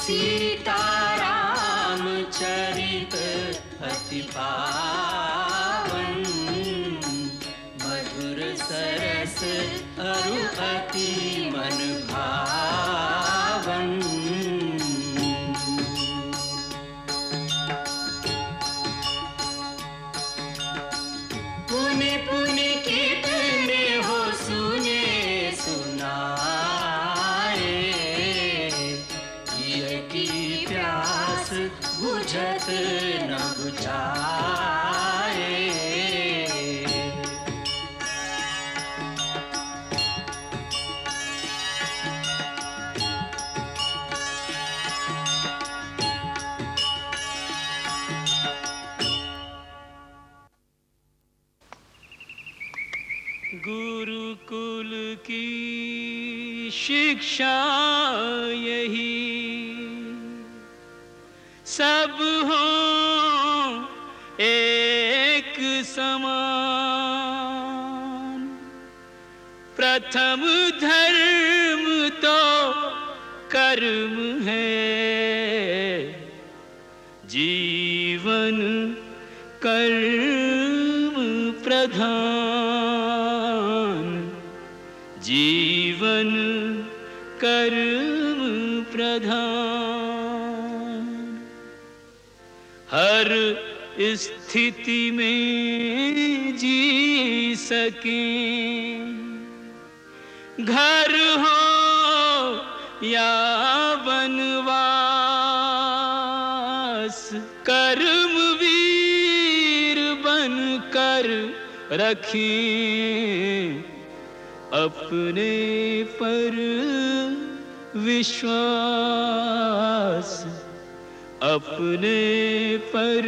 सीताराम चरित अति पावन, मधुर सरस अरु अति मन भावन। पुनि पुनि कितने हो सुने सुनाए, ये की प्यास बुझत न बुझाए। गुरुकुल की शिक्षा यही, सब हो एक समान। प्रथम धर्म तो कर्म है, जीवन कर्म प्रधान, जीवन कर्म प्रधान। हर स्थिति में जी सकें, घर हो या वनवास, कर्मवीर बनकर रखें अपने पर विश्वास, अपने पर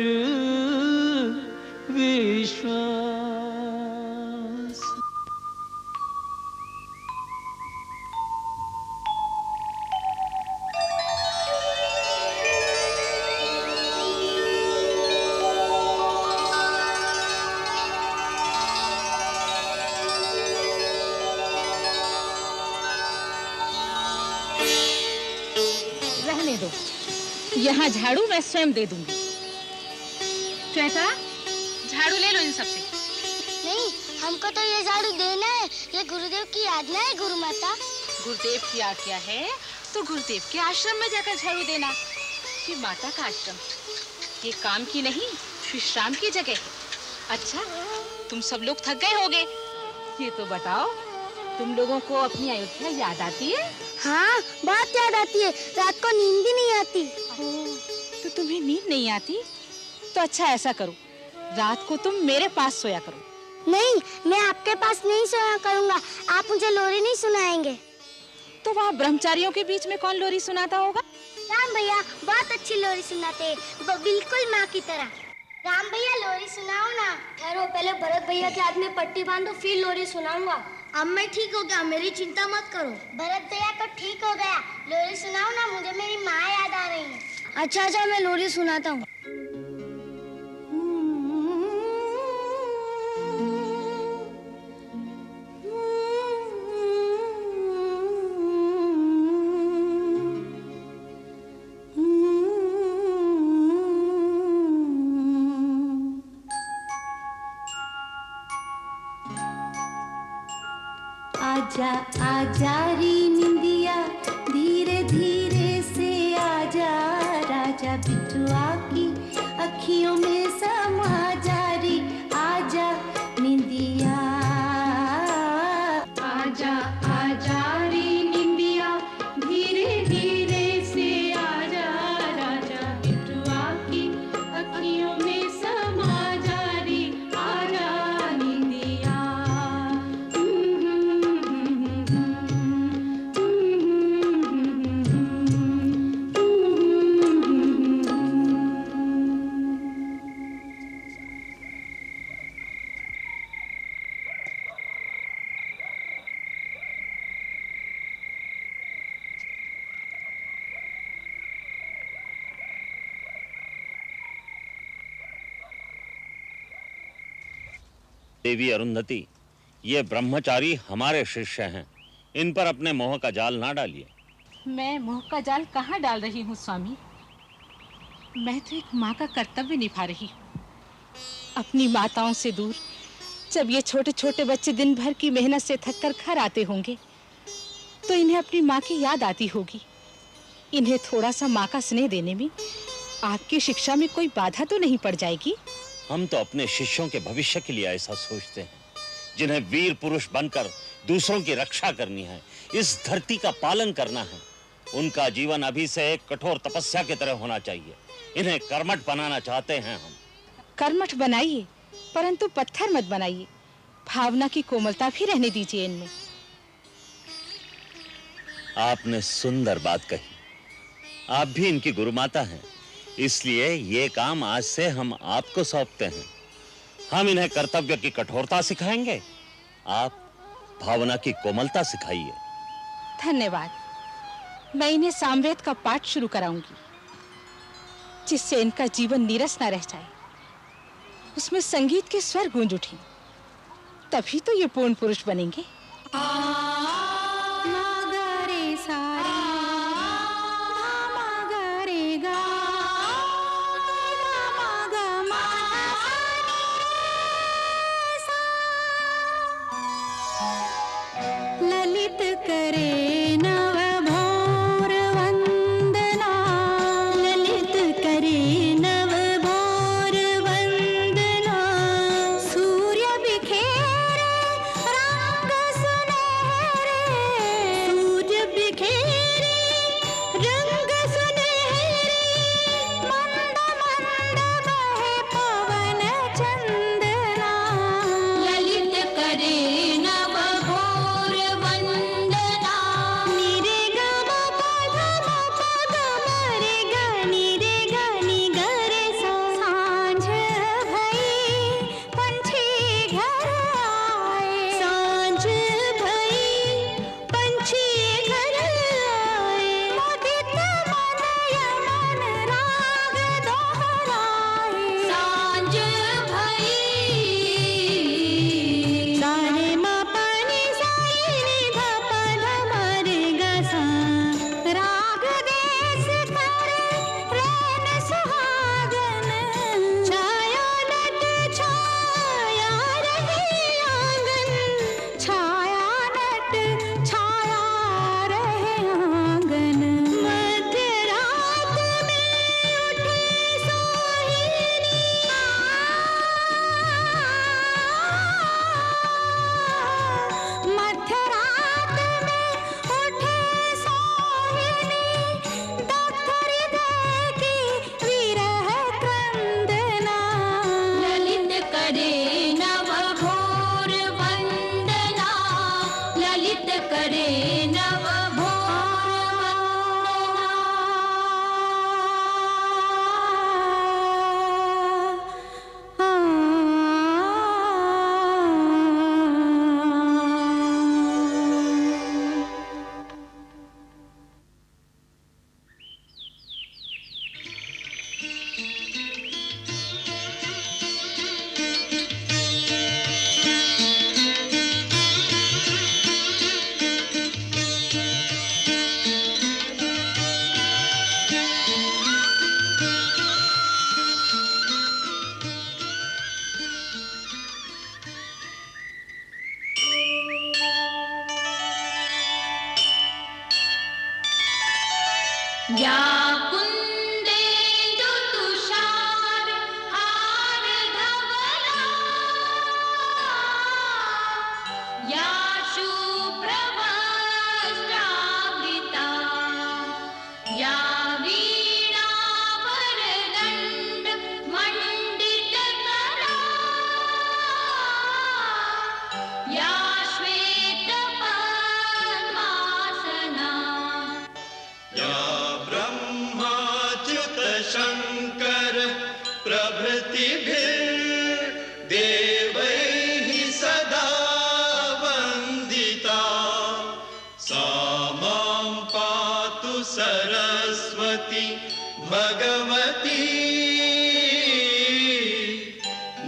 विश्वास। रहने दो, यहाँ झाड़ू मैं स्वयं दे दूंगी। श्वेता, झाड़ू ले लो इन सबसे। नहीं, हमको तो ये झाड़ू देना है, ये गुरुदेव की आज्ञा है गुरु माता। गुरुदेव की आज्ञा है तो गुरुदेव के आश्रम में जाकर झाड़ू देना। ये माता का आश्रम, ये काम की नहीं विश्राम की जगह है। अच्छा, तुम सब लोग थक गए होगे, ये तो बताओ, तुम लोगों को अपनी अयोध्या याद आती है? हाँ, बहुत याद आती है, रात को नींद ही नहीं आती। तो तुम्हें नींद नहीं आती? तो अच्छा ऐसा करो, रात को तुम मेरे पास सोया करो। नहीं, मैं आपके पास नहीं सोया करूँगा, आप मुझे लोरी नहीं सुनाएंगे। तो वहाँ ब्रह्मचारियों के बीच में कौन लोरी सुनाता होगा? राम भैया बहुत अच्छी लोरी सुनाते हैं, बिल्कुल माँ की तरह। राम भैया लोरी सुनाओ ना। ठहरो, पहले भरत भैया के हाथ में पट्टी बांधो, फिर लोरी सुनाऊंगा। अब मैं ठीक हो गया, मेरी चिंता मत करो। भरत भैया तो ठीक हो गया, लोरी सुनाओ ना, मुझे मेरी माँ याद आ रही है। अच्छा अच्छा, मैं लोरी सुनाता हूँ। आजा आजा री निंदिया, धीरे धीरे से आजा, राजा बिटुआ की अखियों में समा जा री। आजा निंदिया, आजा आजा री निंदिया, धीरे धीरे से आजा, राजा बिटुआ की अखियों में समा जा री। आजा निंदिया। देवी अरुंधति, ये ब्रह्मचारी हमारे शिष्य हैं, इन पर अपने मोह का जाल ना डालिए। मैं मोह का जाल कहाँ डाल रही हूँ स्वामी? मैं तो एक माँ का कर्तव्य निभा रही हूँ। अपनी माताओं से दूर जब ये छोटे छोटे बच्चे दिन भर की मेहनत से थक कर घर आते होंगे तो इन्हें अपनी माँ की याद आती होगी। इन्हें थोड़ा सा माँ का स्नेह देने में आपकी शिक्षा में कोई बाधा तो नहीं पड़ जाएगी? हम तो अपने शिष्यों के भविष्य के लिए ऐसा सोचते हैं, जिन्हें वीर पुरुष बनकर दूसरों की रक्षा करनी है, इस धरती का पालन करना है। उनका जीवन अभी से एक कठोर तपस्या की तरह होना चाहिए। इन्हें कर्मठ बनाना चाहते हैं हम। कर्मठ बनाइए, परंतु पत्थर मत बनाइए। भावना की कोमलता भी रहने दीजिए इनमें। आपने सुंदर बात कही। आप भी इनकी गुरुमाता हैं, इसलिए ये काम आज से हम आपको सौंपते हैं। हम इन्हें कर्तव्य की कठोरता सिखाएंगे, आप भावना की कोमलता सिखाइए। धन्यवाद। मैं इन्हें सामवेद का पाठ शुरू कराऊंगी, जिससे इनका जीवन नीरस न रह जाए। उसमें संगीत के स्वर गूंज उठें, तभी तो ये पूर्ण पुरुष बनेंगे। ललित करे नव भोर वंदना, ललित करे नव भोर वंदना। सूर्य बिखेरे रंग सुनहरे, सूर्य बिखेरे रंग सुनहरे। मंद मंद बहे पवन चंदना, ललित करे नव भोर वंदना। निरे गम पद मरे ग, निरे ग नि ग रे सा। सांझ भई पंछी घर आए, सांझ भई पंछी घर आए। मुदित मन यमन राग दोहराए, सांझ भई। सारे मा पानी साई नि ध पध मरे ग सा। राग देश करे रैन सुहागन, छाया नट छाया रहे आंगन, छाया नट छाया रहे आंगन। मध्य रात में उठे सोहिनी, मध्य रात में उठे सोहिनी। दफ्तरी देखी विरह क्रंदना, ललित करे नव भोर वंदना, ललित करे नव भोर वंदना। या कुंदेन्दु तुषार हार धवला, या शुभ्रवस्त्रावृता, या वीणा वरदण्ड मण्डितकरा, या श्वेत पद्मासना। या ब्रह्माच्युत शंकर प्रभृतिभिर्देवैः सदा वन्दिता। सा मां पातु सरस्वती भगवती,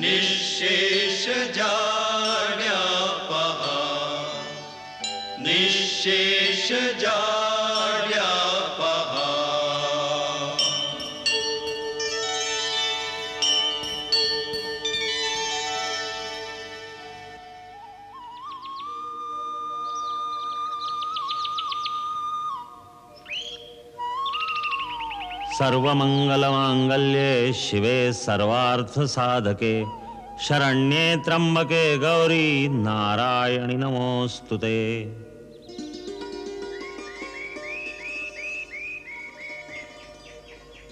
निःशेषजाड्यापहा, निःशेषजाड्यापहा। सर्वमंगलमांगल्ये शिवे सर्वार्थ साधके शरण्ये त्र्यंबके गौरी नारायणि नमोस्तुते।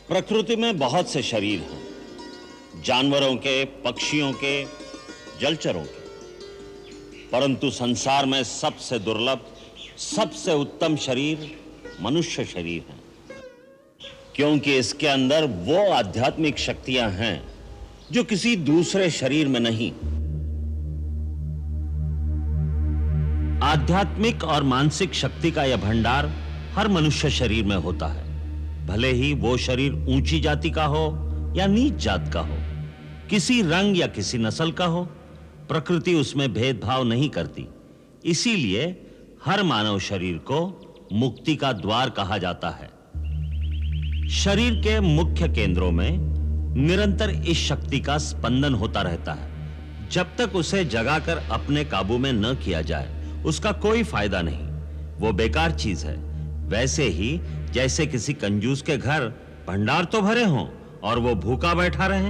प्रकृति में बहुत से शरीर हैं, जानवरों के, पक्षियों के, जलचरों के, परंतु संसार में सबसे दुर्लभ, सबसे उत्तम शरीर मनुष्य शरीर है, क्योंकि इसके अंदर वो आध्यात्मिक शक्तियां हैं जो किसी दूसरे शरीर में नहीं। आध्यात्मिक और मानसिक शक्ति का यह भंडार हर मनुष्य शरीर में होता है, भले ही वो शरीर ऊंची जाति का हो या नीच जात का हो, किसी रंग या किसी नस्ल का हो, प्रकृति उसमें भेदभाव नहीं करती। इसीलिए हर मानव शरीर को मुक्ति का द्वार कहा जाता है। शरीर के मुख्य केंद्रों में निरंतर इस शक्ति का स्पंदन होता रहता है। जब तक उसे जगाकर अपने काबू में न किया जाए उसका कोई फायदा नहीं, वो बेकार चीज है। वैसे ही जैसे किसी कंजूस के घर भंडार तो भरे हों और वो भूखा बैठा रहे।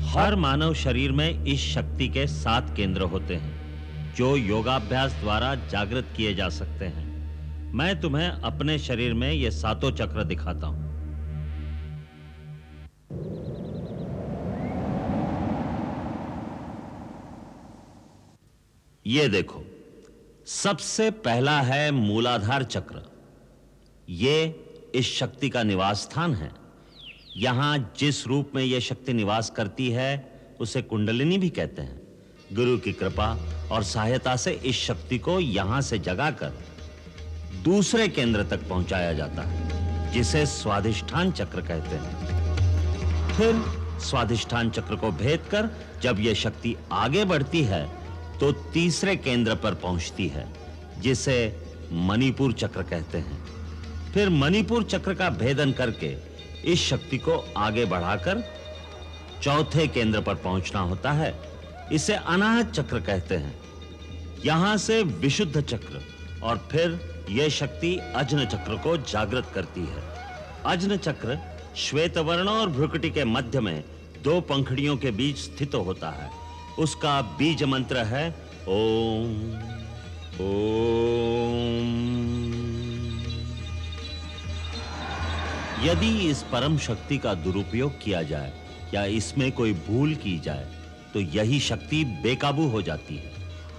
हर मानव शरीर में इस शक्ति के 7 केंद्र होते हैं जो योगाभ्यास द्वारा जागृत किए जा सकते हैं। मैं तुम्हें अपने शरीर में ये 7 चक्र दिखाता हूं। ये देखो, सबसे पहला है मूलाधार चक्र। ये इस शक्ति का निवास स्थान है। यहां जिस रूप में यह शक्ति निवास करती है उसे कुंडलिनी भी कहते हैं। गुरु की कृपा और सहायता से इस शक्ति को यहां से जगाकर दूसरे केंद्र तक पहुंचाया जाता है, जिसे स्वाधिष्ठान चक्र कहते हैं। फिर स्वाधिष्ठान चक्र को भेद कर जब यह शक्ति आगे बढ़ती है तो तीसरे केंद्र पर पहुंचती है, जिसे मणिपुर चक्र कहते हैं। फिर मणिपुर चक्र का भेदन करके इस शक्ति को आगे बढ़ाकर चौथे केंद्र पर पहुंचना होता है। इसे अनाहत चक्र कहते हैं। यहां से विशुद्ध चक्र और फिर यह शक्ति अज्न चक्र को जागृत करती है। अज्न चक्र श्वेत वर्ण और भ्रुकुटी के मध्य में 2 पंखुड़ियों के बीच स्थित होता है। उसका बीज मंत्र है ओम ओम। यदि इस परम शक्ति का दुरुपयोग किया जाए या इसमें कोई भूल की जाए तो यही शक्ति बेकाबू हो जाती है,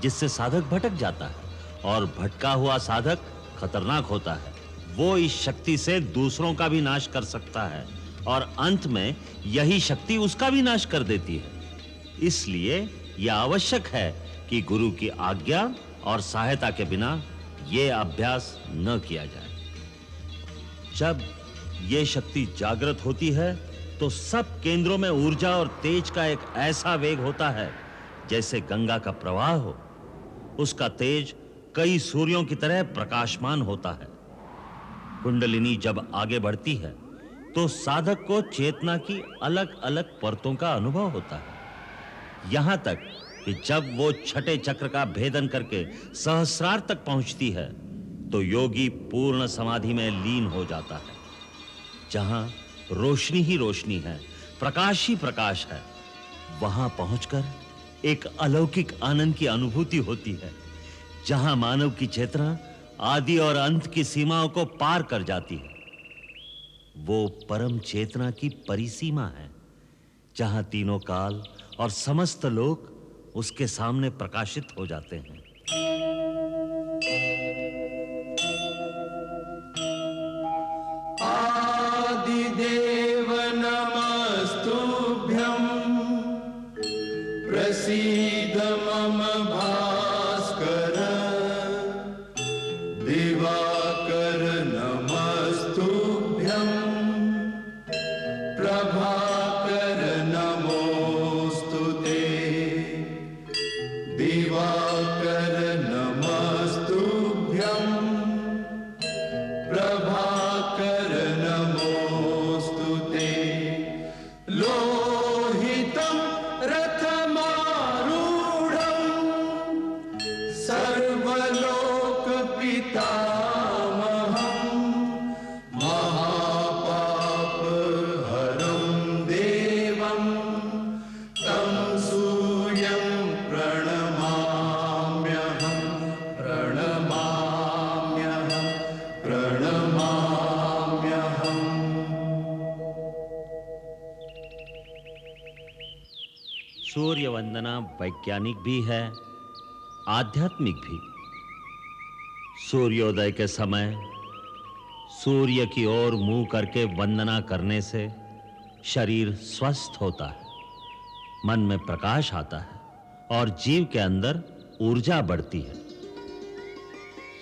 जिससे साधक भटक जाता है और भटका हुआ साधक खतरनाक होता है। वो इस शक्ति से दूसरों का भी नाश कर सकता है और अंत में यही शक्ति उसका भी नाश कर देती है। इसलिए यह आवश्यक है कि गुरु की आज्ञा और सहायता के बिना यह अभ्यास न किया जाए। जब यह शक्ति जागृत होती है तो सब केंद्रों में ऊर्जा और तेज का एक ऐसा वेग होता है जैसे गंगा का प्रवाह हो। उसका तेज कई सूर्यों की तरह प्रकाशमान होता है। कुंडलिनी जब आगे बढ़ती है तो साधक को चेतना की अलग-अलग परतों का अनुभव होता है, यहां तक कि जब वो छठे चक्र का भेदन करके सहस्रार तक पहुंचती है तो योगी पूर्ण समाधि में लीन हो जाता है, जहां रोशनी ही रोशनी है, प्रकाश ही प्रकाश है। वहां पहुंचकर एक अलौकिक आनंद की अनुभूति होती है, जहां मानव की चेतना आदि और अंत की सीमाओं को पार कर जाती है। वो परम चेतना की परिसीमा है, जहां तीनों काल और समस्त लोक उसके सामने प्रकाशित हो जाते हैं। आदिदेव नमस्तुभ्यं प्रसीद मम भास्कर दिवाकर नमस्तुभ्यं प्रभाकर नमोस्तुते दिवाकर सूर्य वंदना वैज्ञानिक भी है, आध्यात्मिक भी। सूर्योदय के समय सूर्य की ओर मुंह करके वंदना करने से शरीर स्वस्थ होता है, मन में प्रकाश आता है और जीव के अंदर ऊर्जा बढ़ती है।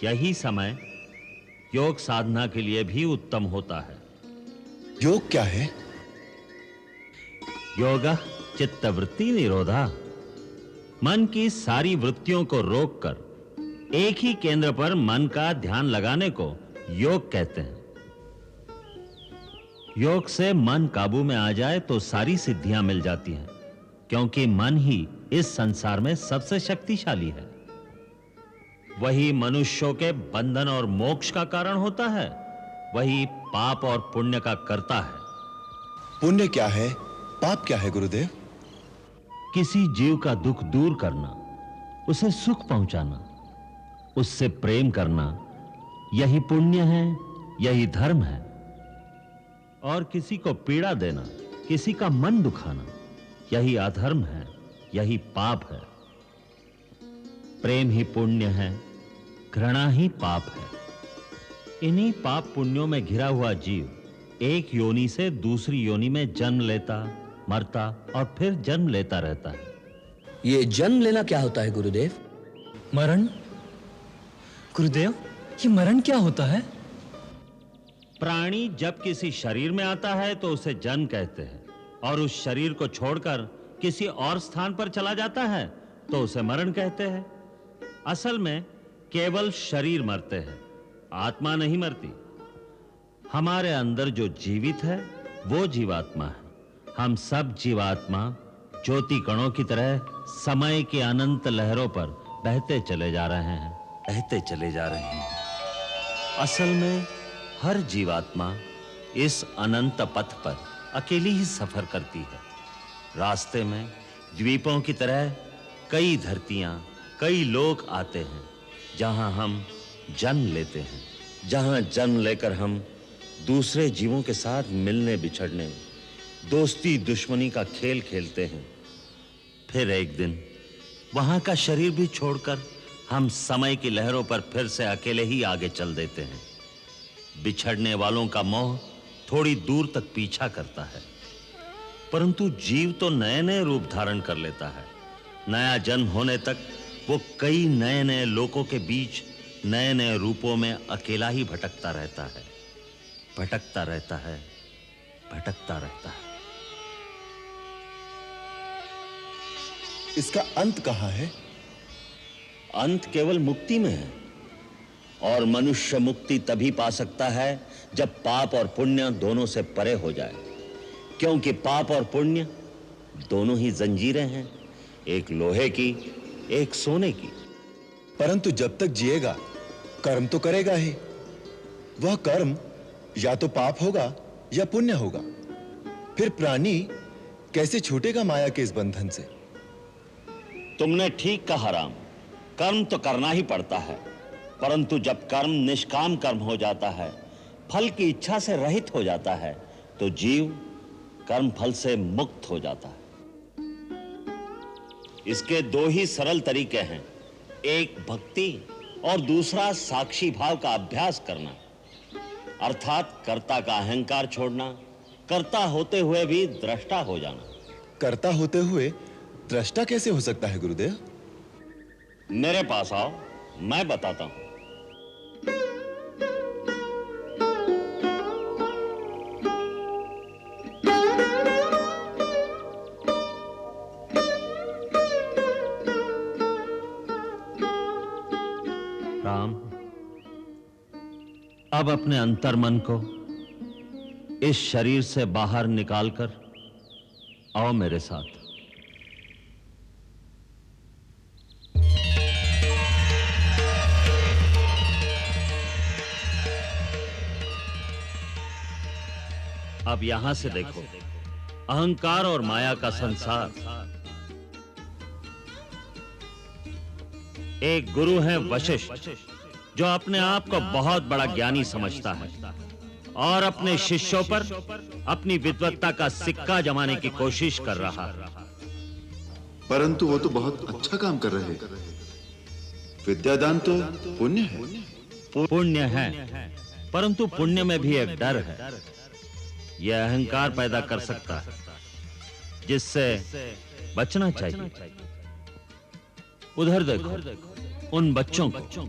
यही समय योग साधना के लिए भी उत्तम होता है। योग क्या है? योगा चित्तवृत्ति निरोधा। मन की सारी वृत्तियों को रोककर एक ही केंद्र पर मन का ध्यान लगाने को योग कहते हैं। योग से मन काबू में आ जाए तो सारी सिद्धियां मिल जाती हैं, क्योंकि मन ही इस संसार में सबसे शक्तिशाली है। वही मनुष्यों के बंधन और मोक्ष का कारण होता है, वही पाप और पुण्य का करता है। पुण्य क्या है, पाप क्या है गुरुदेव? किसी जीव का दुख दूर करना, उसे सुख पहुंचाना, उससे प्रेम करना, यही पुण्य है, यही धर्म है। और किसी को पीड़ा देना, किसी का मन दुखाना, यही अधर्म है, यही पाप है। प्रेम ही पुण्य है, घृणा ही पाप है। इन्हीं पाप पुण्यों में घिरा हुआ जीव एक योनि से दूसरी योनि में जन्म लेता, मरता और फिर जन्म लेता रहता है। ये जन्म लेना क्या होता है गुरुदेव? मरण? गुरुदेव, ये मरण क्या होता है? प्राणी जब किसी शरीर में आता है तो उसे जन्म कहते हैं, और उस शरीर को छोड़कर किसी और स्थान पर चला जाता है तो उसे मरण कहते हैं। असल में केवल शरीर मरते हैं, आत्मा नहीं मरती। हमारे अंदर जो जीवित है वो जीवात्मा है। हम सब जीवात्मा ज्योति कणों की तरह समय के अनंत लहरों पर बहते चले जा रहे हैं, बहते चले जा रहे हैं। असल में हर जीवात्मा इस अनंत पथ पर अकेली ही सफर करती है। रास्ते में द्वीपों की तरह कई धरतियां, कई लोक आते हैं, जहां हम जन्म लेते हैं, जहां जन्म लेकर हम दूसरे जीवों के साथ मिलने बिछड़ने, दोस्ती दुश्मनी का खेल खेलते हैं। फिर एक दिन वहां का शरीर भी छोड़कर हम समय की लहरों पर फिर से अकेले ही आगे चल देते हैं। बिछड़ने वालों का मोह थोड़ी दूर तक पीछा करता है, परंतु जीव तो नए नए रूप धारण कर लेता है। नया जन्म होने तक वो कई नए नए लोकों के बीच नए नए रूपों में अकेला ही भटकता रहता है, भटकता रहता है, भटकता रहता है। इसका अंत कहां है? अंत केवल मुक्ति में है, और मनुष्य मुक्ति तभी पा सकता है जब पाप और पुण्य दोनों से परे हो जाए, क्योंकि पाप और पुण्य दोनों ही जंजीरें हैं, एक लोहे की, एक सोने की। परंतु जब तक जिएगा कर्म तो करेगा ही। वह कर्म या तो पाप होगा या पुण्य होगा। फिर प्राणी कैसे छूटेगा माया के इस बंधन से? तुमने ठीक कहा राम, कर्म तो करना ही पड़ता है, परंतु जब कर्म निष्काम कर्म हो जाता है, फल की इच्छा से रहित हो जाता है, तो जीव कर्म फल से मुक्त हो जाता है। इसके दो ही सरल तरीके हैं, एक भक्ति और दूसरा साक्षी भाव का अभ्यास करना, अर्थात कर्ता का अहंकार छोड़ना, कर्ता होते हुए भी दृष्टा हो जाना। कर्ता होते हुए दृष्टा कैसे हो सकता है गुरुदेव? मेरे पास आओ, मैं बताता हूं। राम, अब अपने अंतर्मन को इस शरीर से बाहर निकालकर आओ मेरे साथ। अब यहां से देखो, अहंकार और माया का संसार। एक गुरु है वशिष्ठ, जो अपने आप को बहुत बड़ा ज्ञानी समझता है और अपने शिष्यों पर अपनी विद्वत्ता का सिक्का जमाने की कोशिश कर रहा है। परंतु वो तो बहुत अच्छा काम कर रहे हैं। विद्यादान तो पुण्य है। पुण्य है, परंतु पुण्य में भी एक डर है। यह अहंकार पैदा कर सकता है, जिससे बचना चाहिए। उधर देखो, उन बच्चों को।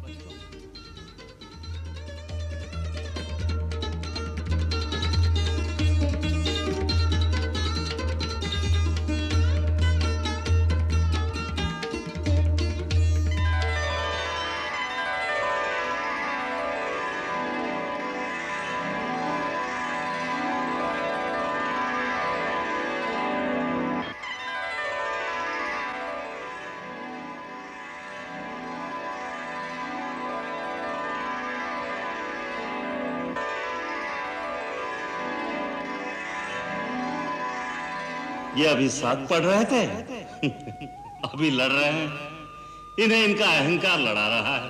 ये अभी साथ पढ़ रहे थे, अभी लड़ रहे हैं। इन्हें इनका अहंकार लड़ा रहा है,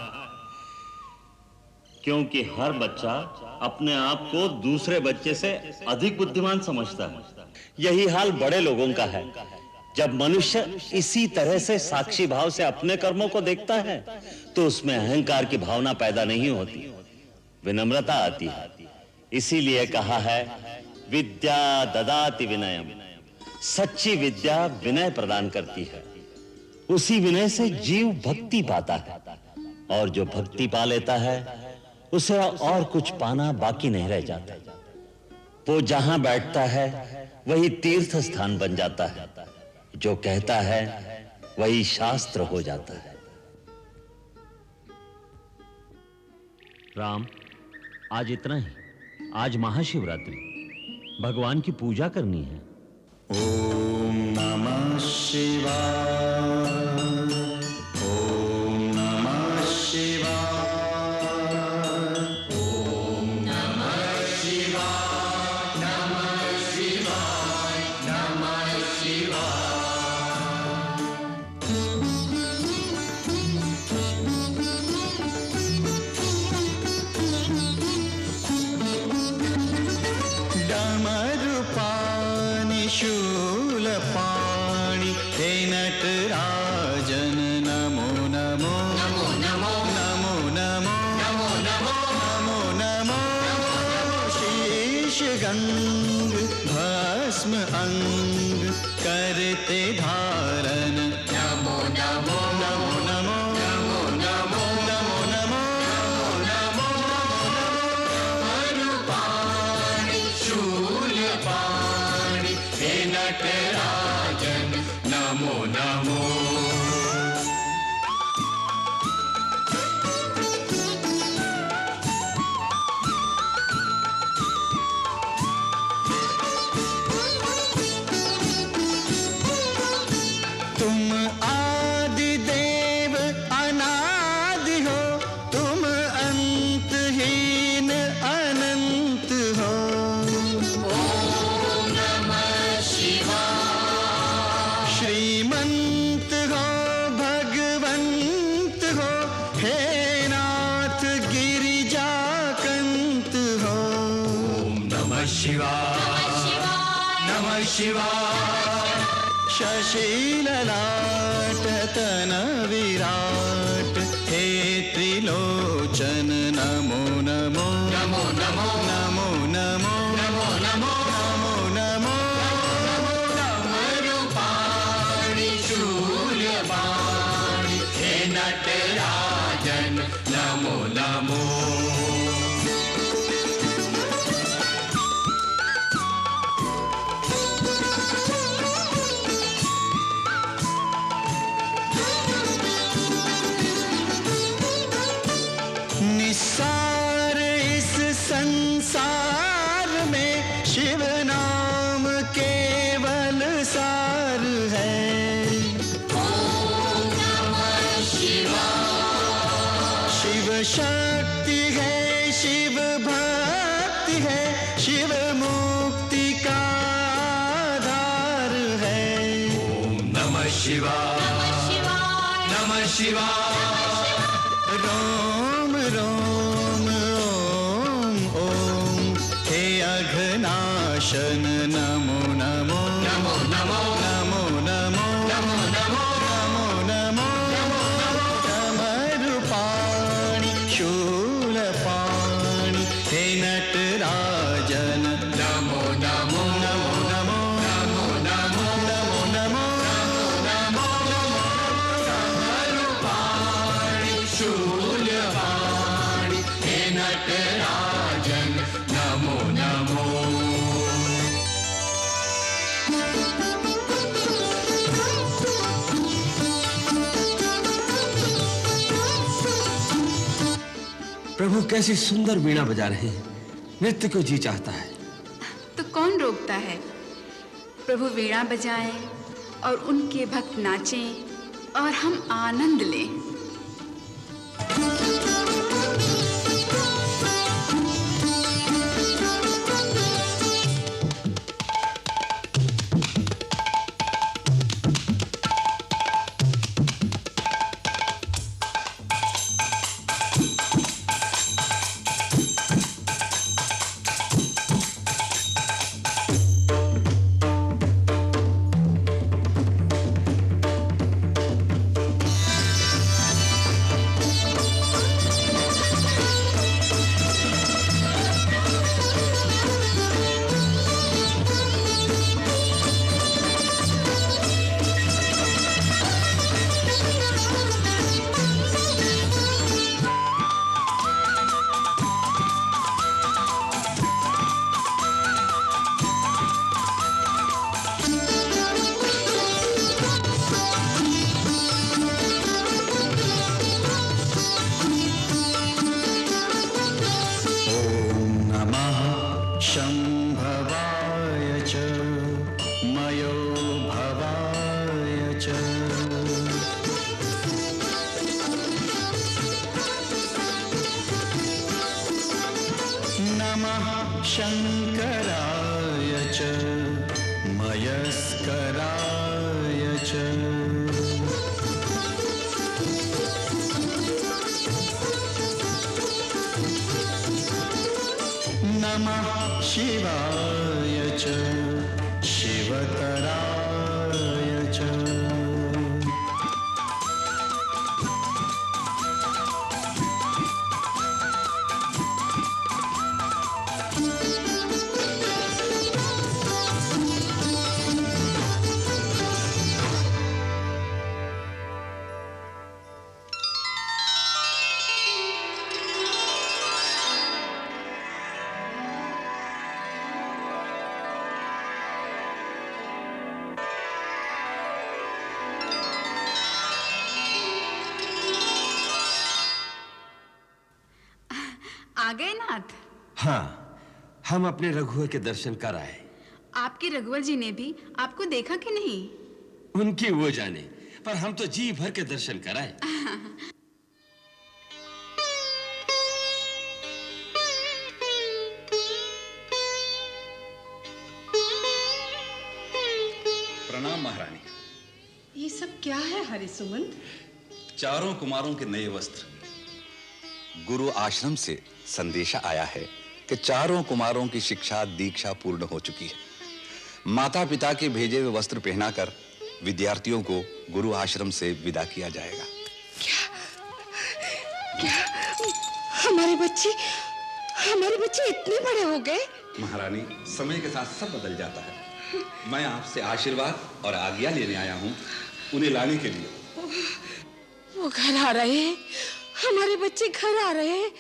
क्योंकि हर बच्चा अपने आप को दूसरे बच्चे से अधिक बुद्धिमान समझता है। यही हाल बड़े लोगों का है। जब मनुष्य इसी तरह से साक्षी भाव से अपने कर्मों को देखता है, तो उसमें अहंकार की भावना पैदा नहीं होती, विनम्रता आती है। इसीलिए कहा है, विद्या ददाति विनयम। सच्ची विद्या विनय प्रदान करती है। उसी विनय से जीव भक्ति पाता है, और जो भक्ति पा लेता है, उसे और कुछ पाना बाकी नहीं रह जाता। वो जहां बैठता है वही तीर्थ स्थान बन जाता है। जो कहता है वही शास्त्र हो जाता है। राम, आज इतना ही। आज महाशिवरात्रि, भगवान की पूजा करनी है। ओम नमः शिवाय, ओम नमः शिवाय, ओम नमः शिवाय, नमः शिवाय, नमः शिवाय। डमरुपाणि शूलपाणि हे नटराजन नमो नमो नमो नमो नमो नमो नमो नमो नमो नमो। शीश गंग भस्म अंग करते धारण नमो नमो नमो नमो नमो नमो नमो नमो नमो डमरुपाणि शूलपाणि हे नटराजन नमो नमो। तुम आदि देव अनादि हो, तुम अंतहीन अनंत हो। ओम नमः शिवाय। श्रीमंत हो भगवंत हो, हे नाथ गिरिजाकंत हो। ओम नमः शिवाय, नमः शिवाय। शशिललाट तन विराट, हे त्रिलोचन नमो नमो नमो नमो नमो नमो नमो नमो नमो नमो। डमरुपाणि शूलपाणि हे नटराजन नमो नमो। निस्सार इस संसार में शिव नाम केवल सार है। ओम नमः शिवाय। शिव शक्ति है, शिव भक्ति है, शिव मुक्ति का आधार है। ओम नमः शिवाय, नमः शिवाय। रोम रोम ओम ओम, हे अघनाशन नमो नमो नमो नमो नमो नमो नमो नमो। कैसी सुंदर वीणा बजा रहे हैं, नृत्य को जी चाहता है। तो कौन रोकता है? प्रभु वीणा बजाएं और उनके भक्त नाचें और हम आनंद लें। शंकराय च मयस्कराय च नमः शिवाय च शिवतराय च आ गए नाथ? हाँ, हम अपने रघुवर के दर्शन कर आए। आपके रघुवर जी ने भी आपको देखा कि नहीं? उनकी वो जाने, पर हम तो जी भर के दर्शन कराए। प्रणाम महारानी। ये सब क्या है हरिसुमंत? चारों कुमारों के नए वस्त्र। गुरु आश्रम से संदेशा आया है कि चारों कुमारों की शिक्षा दीक्षा पूर्ण हो चुकी है। माता पिता के भेजे हुए वस्त्र पहनाकर विद्यार्थियों को गुरु आश्रम से विदा किया जाएगा। क्या हमारे बच्चे इतने बड़े हो गए? महारानी, समय के साथ सब बदल जाता है। मैं आपसे आशीर्वाद और आज्ञा लेने आया हूँ, उन्हें लाने के लिए। वो घर आ रहे हैं, हमारे बच्चे घर आ रहे हैं,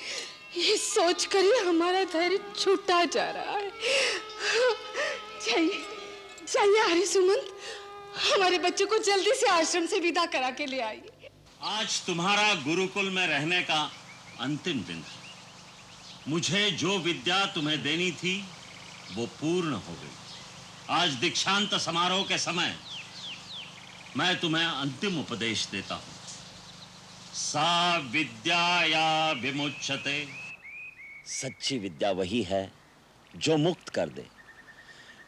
ये सोचकर ही हमारा धैर्य छूटा जा रहा है। चाहिए हरिसुमंत, हमारे बच्चों को जल्दी से आश्रम से विदा करा के ले आइए। आज तुम्हारा गुरुकुल में रहने का अंतिम दिन है। मुझे जो विद्या तुम्हें देनी थी वो पूर्ण हो गई। आज दीक्षांत समारोह के समय मैं तुम्हें अंतिम उपदेश देता हूं। सा विद्या या विमुच्यते। सच्ची विद्या वही है जो मुक्त कर दे।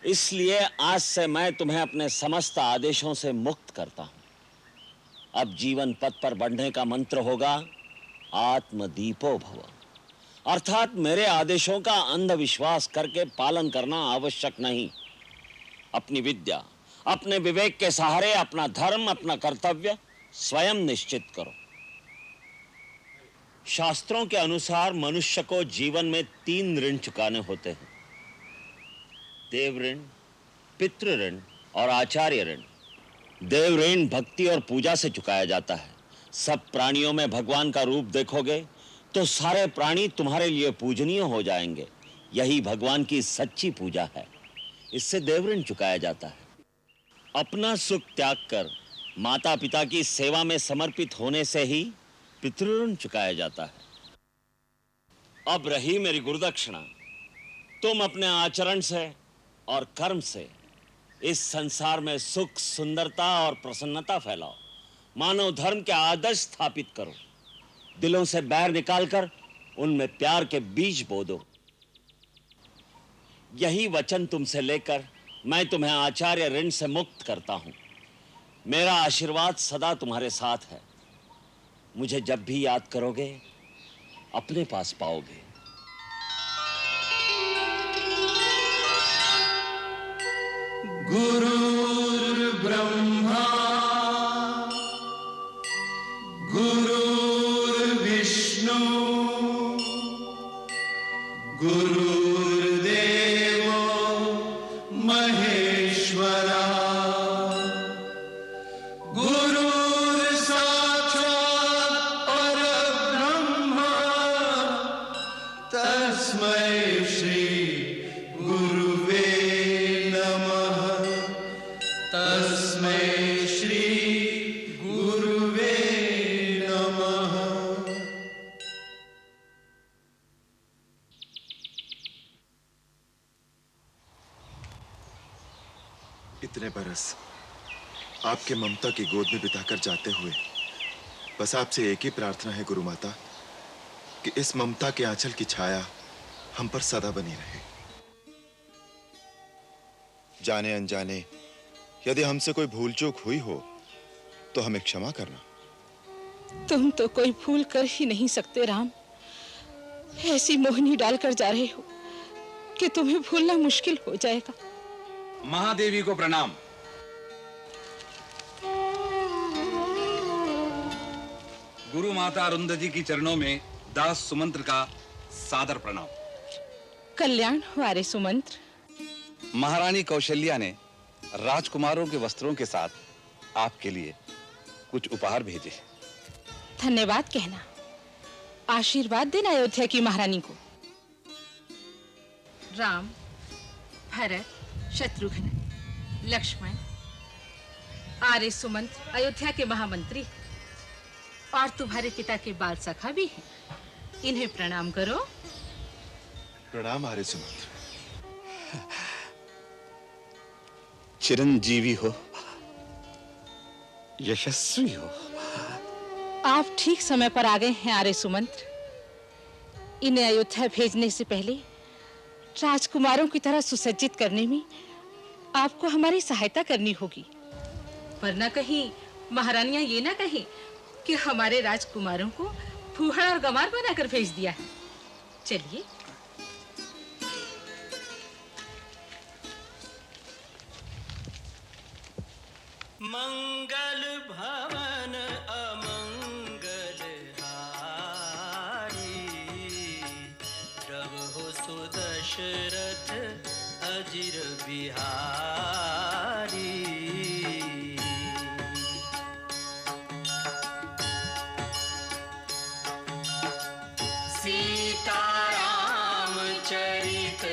इसलिए आज से मैं तुम्हें अपने समस्त आदेशों से मुक्त करता हूं। अब जीवन पथ पर बढ़ने का मंत्र होगा आत्मदीपो भव, अर्थात मेरे आदेशों का अंधविश्वास करके पालन करना आवश्यक नहीं। अपनी विद्या, अपने विवेक के सहारे अपना धर्म, अपना कर्तव्य स्वयं निश्चित करो। शास्त्रों के अनुसार मनुष्य को जीवन में 3 ऋण चुकाने होते हैं: देव ऋण, पितृ ऋण और आचार्य ऋण। देव ऋण भक्ति और पूजा से चुकाया जाता है। सब प्राणियों में भगवान का रूप देखोगे तो सारे प्राणी तुम्हारे लिए पूजनीय हो जाएंगे। यही भगवान की सच्ची पूजा है। इससे देव ऋण चुकाया जाता है। अपना सुख त्याग कर माता पिता की सेवा में समर्पित होने से ही पितृ ऋण चुकाया जाता है। अब रही मेरी गुरुदक्षिणा। तुम अपने आचरण से और कर्म से इस संसार में सुख, सुंदरता और प्रसन्नता फैलाओ। मानव धर्म के आदर्श स्थापित करो। दिलों से बैर निकालकर उनमें प्यार के बीज बो दो। यही वचन तुमसे लेकर मैं तुम्हें आचार्य ऋण से मुक्त करता हूं। मेरा आशीर्वाद सदा तुम्हारे साथ है। मुझे जब भी याद करोगे अपने पास पाओगे। गुरुर्ब्रह्मा गुरुर्विष्णु गुरुर्देवो महेश्वरा गुरुर्साक्षात् परब्रह्म तस्मै श्री गुरुवे नमः। तस्मै श्री गुरुवे नमः। इतने बरस आपके ममता की गोद में बिताकर जाते हुए बस आपसे एक ही प्रार्थना है गुरु माता कि इस ममता के आंचल की छाया हम पर सदा बनी रहे। जाने अनजाने यदि हमसे कोई भूल चूक हुई हो तो हमें क्षमा करना। तुम तो कोई भूल कर ही नहीं सकते राम। ऐसी मोहनी डालकर जा रहे हो कि तुम्हें भूलना मुश्किल हो जाएगा। महादेवी को प्रणाम। गुरु माता अरुंधति की चरणों में दास सुमंत्र का सादर प्रणाम। कल्याण हो आर्य सुमंत्र। महारानी कौशल्या ने राजकुमारों के वस्त्रों के साथ आपके लिए कुछ उपहार भेजे। धन्यवाद कहना। आशीर्वाद देना अयोध्या की महारानी को। राम, भरत, शत्रुघ्न, लक्ष्मण, आर्य सुमंत्र अयोध्या के महामंत्री और तुम्हारे पिता के बाल सखा भी हैं। इन्हें प्रणाम करो। प्रणाम आर्य सुमंत्र। चिरंजीवी हो, यशस्वी हो। आप ठीक समय पर आ गए हैं आर्य सुमंत्र। इन्हें अयोध्या भेजने से पहले राजकुमारों की तरह सुसज्जित करने में आपको हमारी सहायता करनी होगी, वरना कहीं महारानियां ये ना कहें कि हमारे राजकुमारों को फूहड़ और गंवार बनाकर भेज दिया है। चलिए। मंगल भवन अमंगल हारी प्रभु सुदशरथ अजिर बिहारी। सीताराम चरित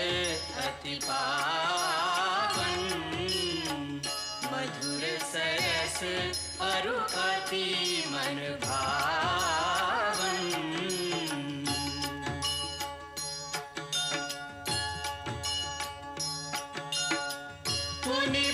अति पावन मधुर सरस अरु अति मन भावन। पुनि